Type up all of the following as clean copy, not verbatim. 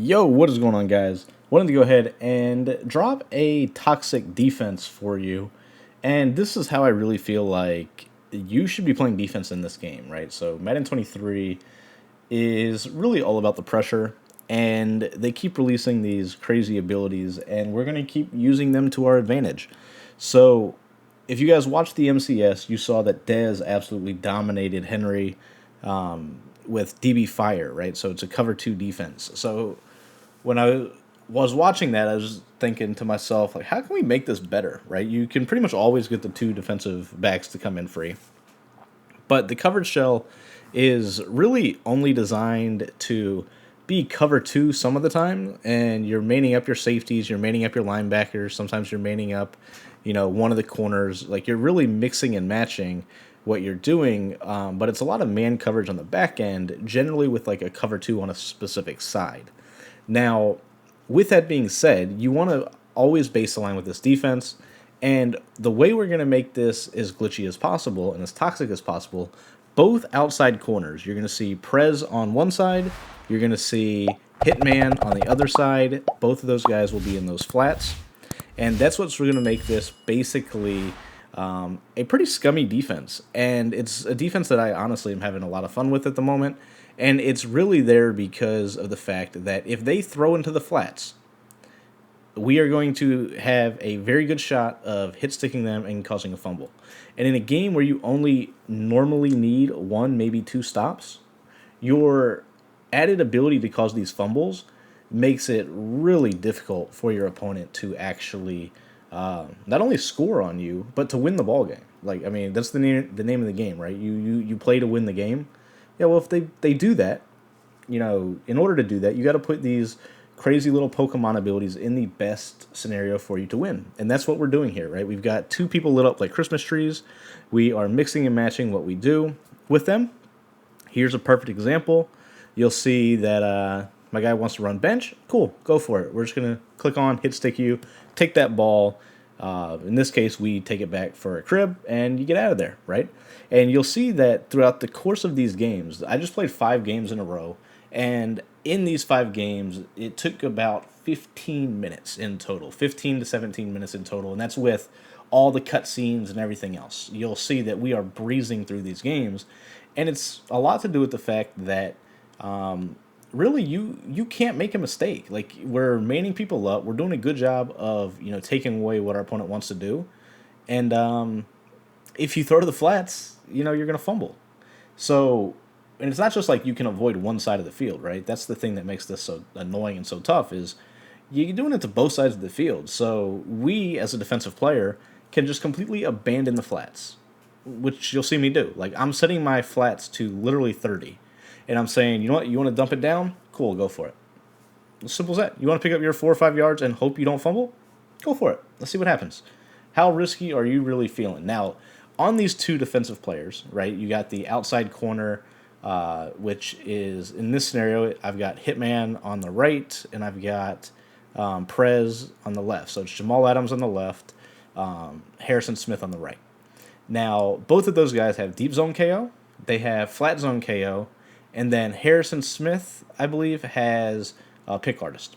Yo, what is going on, guys? Wanted to go ahead and drop a toxic defense for you. And this is how I really feel like you should be playing defense in this game, right? So, Madden 23 is really all about the pressure, and they keep releasing these crazy abilities, and we're going to keep using them to our advantage. So, if you guys watched the MCS, you saw that Dez absolutely dominated Henry with DB Fire, right? So, it's a cover two defense. So, when I was watching that, I was thinking to myself, like, how can we make this better, right? You can pretty much always get the two defensive backs to come in free, but the coverage shell is really only designed to be cover two some of the time, and you're maining up your safeties, you're maining up your linebackers, sometimes you're maining up, one of the corners. Like, you're really mixing and matching what you're doing, but it's a lot of man coverage on the back end, generally with like a cover two on a specific side. Now, with that being said, you want to always base the line with this defense. And the way we're going to make this as glitchy as possible and as toxic as possible, both outside corners, you're going to see Prez on one side, you're going to see Hitman on the other side. Both of those guys will be in those flats. And that's what's going to make this basically a pretty scummy defense. And it's a defense that I honestly am having a lot of fun with at the moment. And it's really there because of the fact that if they throw into the flats, we are going to have a very good shot of hit sticking them and causing a fumble. And in a game where you only normally need one, maybe two stops, your added ability to cause these fumbles makes it really difficult for your opponent to actually not only score on you, but to win the ball game. Like, I mean, that's the name of the game, right? You play to win the game. Yeah, well, if they do that, in order to do that, you got to put these crazy little Pokemon abilities in the best scenario for you to win. And that's what we're doing here, right? We've got two people lit up like Christmas trees. We are mixing and matching what we do with them. Here's a perfect example. You'll see that my guy wants to run bench. Cool, go for it. We're just going to click on, hit stick you, take that ball. In this case, we take it back for a crib, and you get out of there, right? And you'll see that throughout the course of these games, I just played 5 games in a row, and in these 5 games, it took about 15 minutes in total, 15 to 17 minutes in total, and that's with all the cutscenes and everything else. You'll see that we are breezing through these games, and it's a lot to do with the fact that really you can't make a mistake. Like, we're manning people up, we're doing a good job of taking away what our opponent wants to do, and if you throw to the flats, you're gonna fumble. So, and it's not just like you can avoid one side of the field, right? That's the thing that makes this so annoying and so tough, is you're doing it to both sides of the field. So we, as a defensive player, can just completely abandon the flats, which you'll see me do. Like, I'm setting my flats to literally 30. And I'm saying, you know what, you want to dump it down? Cool, go for it. As simple as that. You want to pick up your 4 or 5 yards and hope you don't fumble? Go for it. Let's see what happens. How risky are you really feeling? Now, on these two defensive players, right, you got the outside corner, which is, in this scenario, I've got Hitman on the right, and I've got Prez on the left. So it's Jamal Adams on the left, Harrison Smith on the right. Now, both of those guys have deep zone KO. They have flat zone KO. And then Harrison Smith, I believe, has pick artist.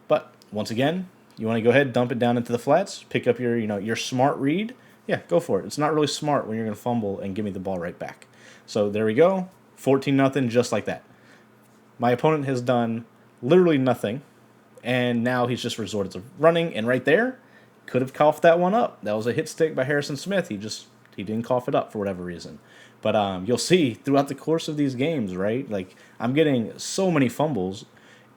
But once again, you want to go ahead, dump it down into the flats, pick up your smart read. Yeah, go for it. It's not really smart when you're going to fumble and give me the ball right back. So there we go, 14-0, just like that. My opponent has done literally nothing, and now he's just resorted to running. And right there, could have coughed that one up. That was a hit stick by Harrison Smith. He didn't cough it up for whatever reason. But you'll see throughout the course of these games, right? Like, I'm getting so many fumbles,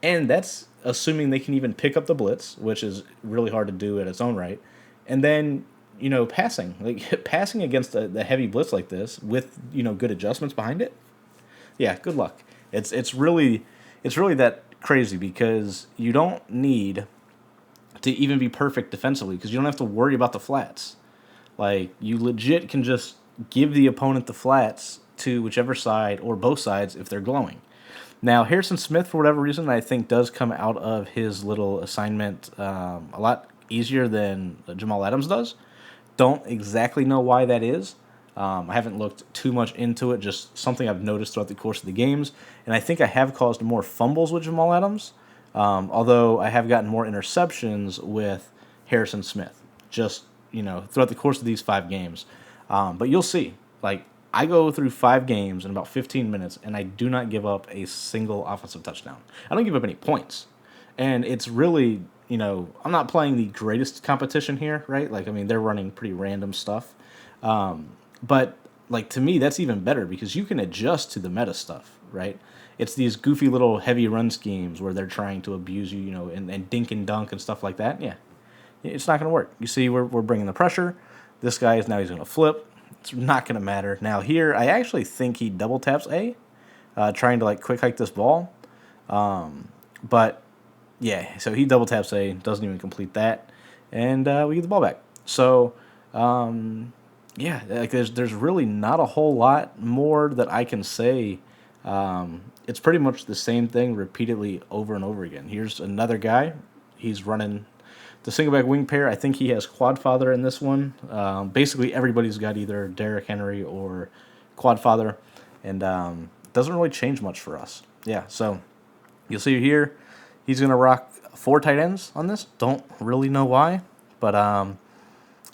and that's assuming they can even pick up the blitz, which is really hard to do at its own right. And then, passing. Like, passing against the heavy blitz like this with, good adjustments behind it. Yeah, good luck. It's really that crazy, because you don't need to even be perfect defensively, because you don't have to worry about the flats. Like, you legit can just give the opponent the flats to whichever side or both sides if they're glowing. Now, Harrison Smith, for whatever reason, I think does come out of his little assignment a lot easier than Jamal Adams does. Don't exactly know why that is. I haven't looked too much into it, just something I've noticed throughout the course of the games. And I think I have caused more fumbles with Jamal Adams Although I have gotten more interceptions with Harrison Smith, just throughout the course of these 5 games. But you'll see, like I go through 5 games in about 15 minutes, and I do not give up a single offensive touchdown. I don't give up any points, and it's really I'm not playing the greatest competition here, right? Like I mean they're running pretty random stuff, but like to me that's even better because you can adjust to the meta stuff, right? It's these goofy little heavy run schemes where they're trying to abuse you, and dink and dunk and stuff like that. Yeah, it's not going to work. You see, we're bringing the pressure. This guy is now he's going to flip. It's not going to matter. Now here, I actually think he double taps A, trying to like quick hike this ball. But yeah, so he double taps A, doesn't even complete that, and we get the ball back. So yeah, like there's really not a whole lot more that I can say. It's pretty much the same thing repeatedly over and over again. Here's another guy. He's running the single back wing pair. I think he has quad father in this one. Basically, everybody's got either Derrick Henry or quad father, and doesn't really change much for us. Yeah, so you'll see here, he's gonna rock 4 tight ends on this. Don't really know why, but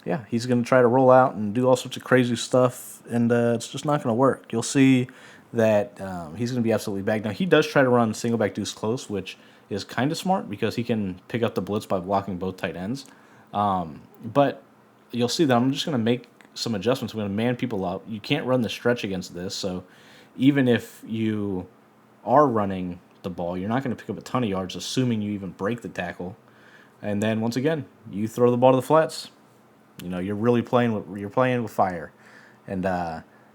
yeah, he's gonna try to roll out and do all sorts of crazy stuff, and it's just not gonna work. You'll see that he's going to be absolutely bagged. Now, he does try to run single back deuce close, which is kind of smart because he can pick up the blitz by blocking both tight ends. But you'll see that I'm just going to make some adjustments. I'm going to man people up. You can't run the stretch against this, so even if you are running the ball, you're not going to pick up a ton of yards, assuming you even break the tackle. And then, once again, you throw the ball to the flats. You're really playing with fire. And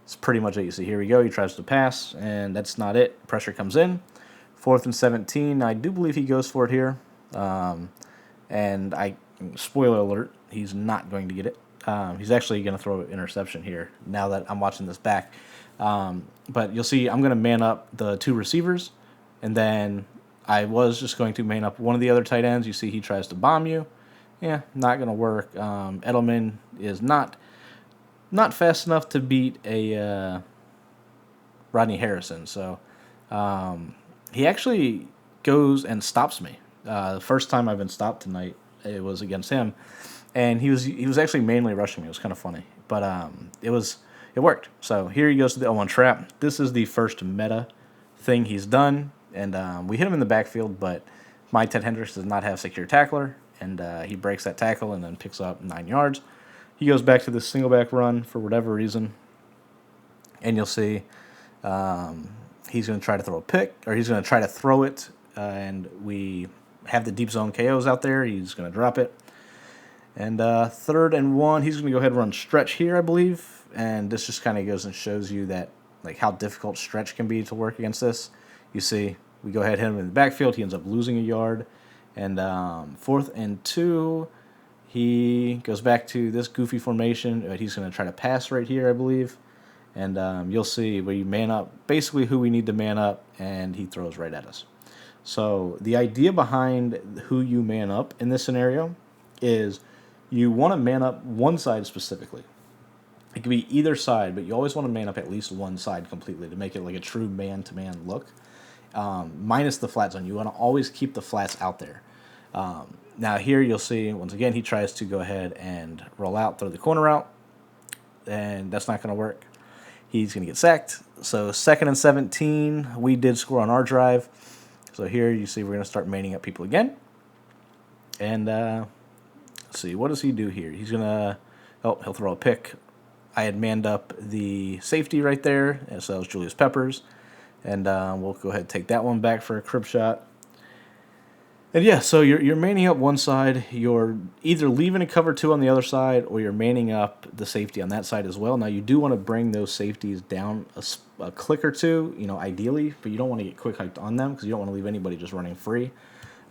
it's pretty much it. You see, here we go. He tries to pass, and that's not it. Pressure comes in. 4th and 17. I do believe he goes for it here. And spoiler alert, he's not going to get it. He's actually going to throw an interception here now that I'm watching this back. But you'll see I'm going to man up the 2 receivers, and then I was just going to man up one of the other tight ends. You see he tries to bomb you. Yeah, not going to work. Edelman is not fast enough to beat a Rodney Harrison. So he actually goes and stops me. The first time I've been stopped tonight, it was against him, and he was actually mainly rushing me. It was kind of funny, but it worked. So here he goes to the 0-1 trap. This is the first meta thing he's done, and we hit him in the backfield, but my Ted Hendricks does not have secure tackler, and he breaks that tackle and then picks up 9 yards. He goes back to this single back run for whatever reason, and you'll see he's going to try to throw a pick, or he's going to try to throw it, and we have the deep zone KOs out there. He's going to drop it. And 3rd and 1, he's going to go ahead and run stretch here, I believe, and this just kind of goes and shows you that like how difficult stretch can be to work against this. You see, we go ahead and hit him in the backfield. He ends up losing a yard, and 4th and 2. He goes back to this goofy formation. He's going to try to pass right here, I believe. And you'll see we man up, basically who we need to man up, and he throws right at us. So the idea behind who you man up in this scenario is you want to man up one side specifically. It could be either side, but you always want to man up at least one side completely to make it like a true man-to-man look, minus the flat zone. You want to always keep the flats out there. Now here you'll see, once again, he tries to go ahead and roll out, throw the corner route, and that's not going to work. He's going to get sacked. So 2nd and 17, we did score on our drive. So here you see we're going to start manning up people again. And let's see, what does he do here? He's going to, he'll throw a pick. I had manned up the safety right there, and so that was Julius Peppers. And we'll go ahead and take that one back for a crib shot. And yeah, so you're manning up one side, you're either leaving a cover 2 on the other side, or you're manning up the safety on that side as well. Now, you do want to bring those safeties down a click or 2, ideally, but you don't want to get quick hiked on them because you don't want to leave anybody just running free.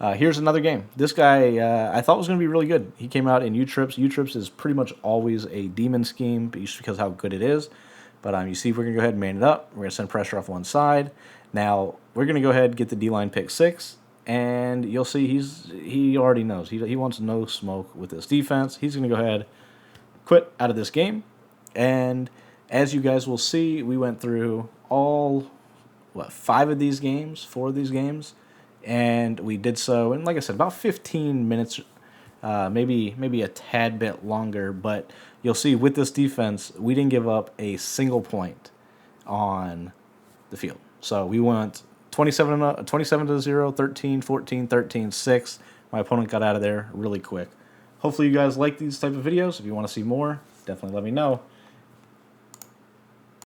Here's another game. This guy I thought was going to be really good. He came out in U-Trips. U-Trips is pretty much always a demon scheme just because of how good it is. But you see, we're going to go ahead and man it up. We're going to send pressure off one side. Now, we're going to go ahead and get the D-line pick 6. And you'll see he already knows. He wants no smoke with this defense. He's going to go ahead, quit out of this game. And as you guys will see, we went through all, 4 of these games. and we did so in, like I said, about 15 minutes, maybe a tad bit longer. But you'll see with this defense, we didn't give up a single point on the field. So we went 27 to 0, 13, 14, 13, 6. My opponent got out of there really quick. Hopefully you guys like these type of videos. If you want to see more, definitely let me know.